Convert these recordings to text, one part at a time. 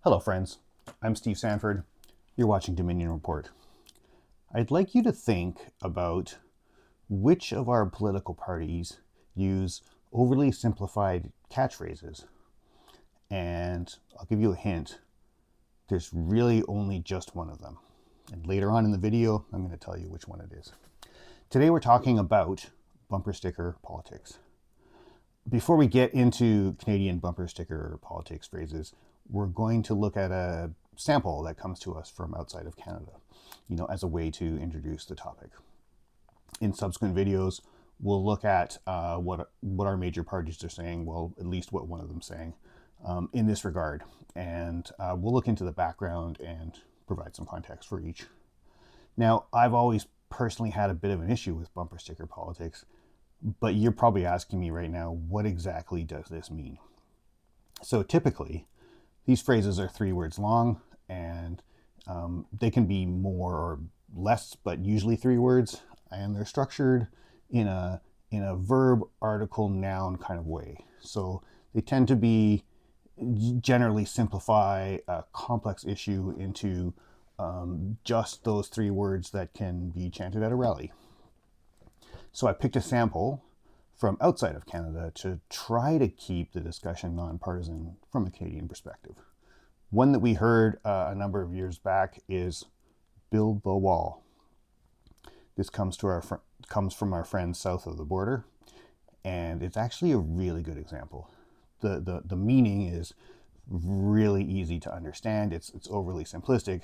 Hello friends, I'm Steve Sandford. You're watching Dominion Report. I'd like you to think about which of our political parties use overly simplified catchphrases. And I'll give you a hint. There's really only just one of them. And later on in the video, I'm going to tell you which one it is. Today we're talking about bumper sticker politics. Before we get into Canadian bumper sticker politics phrases, we're going to look at a sample that comes to us from outside of Canada, as a way to introduce the topic. In subsequent videos, we'll look at what our major parties are saying, well, at least what one of them's saying in this regard. And we'll look into the background and provide some context for each. Now, I've always personally had a bit of an issue with bumper sticker politics, but you're probably asking me right now, what exactly does this mean? So typically, these phrases are 3 words long, and they can be more or less, but usually 3 words, and they're structured in a verb, article, noun kind of way. So they tend to be generally simplify a complex issue into just those 3 words that can be chanted at a rally. So I picked a sample from outside of Canada to try to keep the discussion nonpartisan from a Canadian perspective. One that we heard a number of years back is "build the wall." This comes from our friends south of the border, and it's actually a really good example. The meaning is really easy to understand. It's overly simplistic,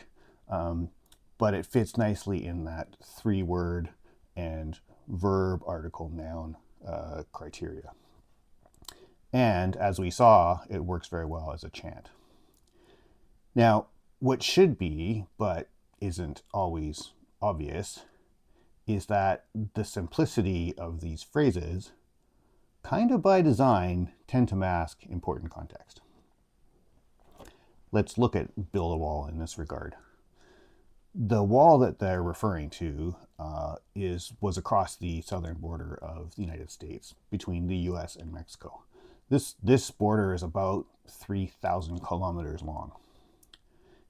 but it fits nicely in that 3-word and verb, article, noun criteria. And as we saw, it works very well as a chant. Now, what should be, but isn't always obvious, is that the simplicity of these phrases, kind of by design, tend to mask important context. Let's look at build a wall in this regard. The wall that they're referring to was across the southern border of the United States between the US and Mexico. This border is about 3,000 kilometers long.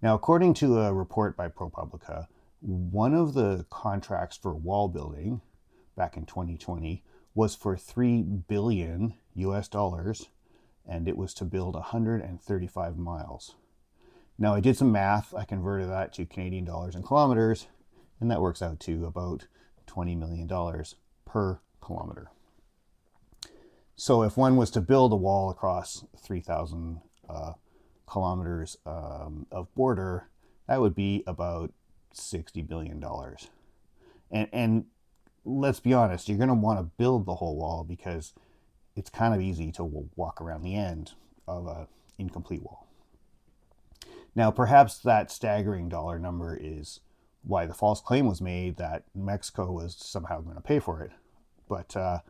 Now, according to a report by ProPublica, one of the contracts for wall building back in 2020 was for $3 billion US, and it was to build 135 miles. Now, I did some math. I converted that to Canadian dollars and kilometers, and that works out to about $20 million per kilometer. So if one was to build a wall across 3,000 kilometers of border, that would be about $60 billion. And let's be honest, you're going to want to build the whole wall because it's kind of easy to walk around the end of an incomplete wall. Now, perhaps that staggering dollar number is why the false claim was made that Mexico was somehow going to pay for it. But I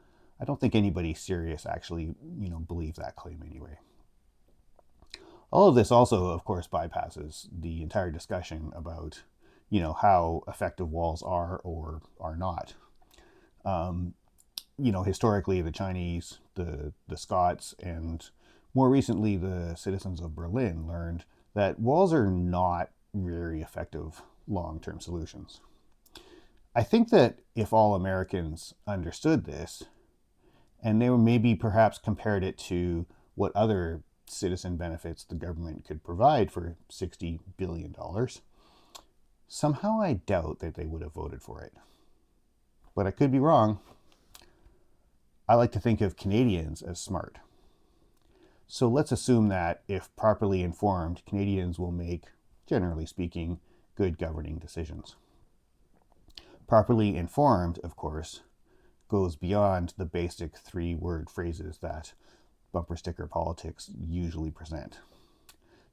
don't think anybody serious actually, believed that claim anyway. All of this also, of course, bypasses the entire discussion about, how effective walls are or are not. Historically, the Chinese, the Scots, and more recently, the citizens of Berlin learned that walls are not very effective long-term solutions. I think that if all Americans understood this, and they were maybe perhaps compared it to what other citizen benefits the government could provide for $60 billion, somehow I doubt that they would have voted for it. But I could be wrong. I like to think of Canadians as smart. So let's assume that if properly informed, Canadians will make, generally speaking, good governing decisions. Properly informed, of course, goes beyond the basic 3-word phrases that bumper sticker politics usually present.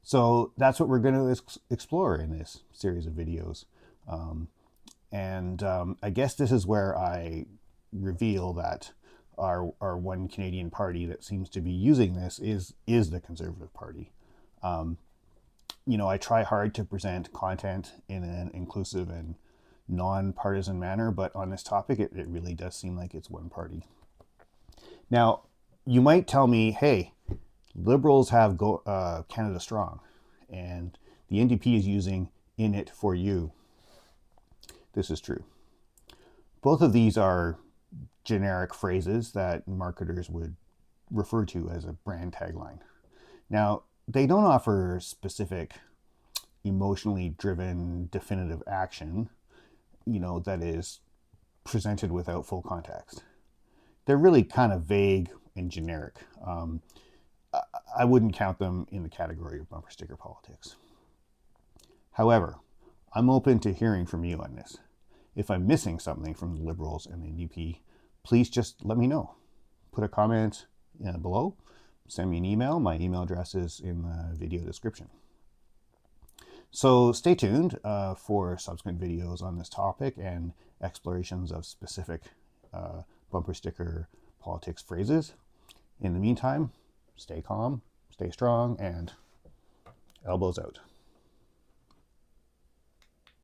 So that's what we're going to explore in this series of videos. I guess this is where I reveal that our one Canadian party that seems to be using this is the Conservative Party. I try hard to present content in an inclusive and non-partisan manner, but on this topic, it really does seem like it's one party. Now, you might tell me, hey, Liberals have Canada Strong, and the NDP is using "in it for you." This is true. Both of these are generic phrases that marketers would refer to as a brand tagline. Now, they don't offer specific, emotionally driven, definitive action, that is presented without full context. They're really kind of vague and generic. I wouldn't count them in the category of bumper sticker politics. However, I'm open to hearing from you on this. If I'm missing something from the Liberals and the NDP, please just let me know. Put a comment below, send me an email. My email address is in the video description. So stay tuned for subsequent videos on this topic and explorations of specific bumper sticker politics phrases. In the meantime, stay calm, stay strong, and elbows out.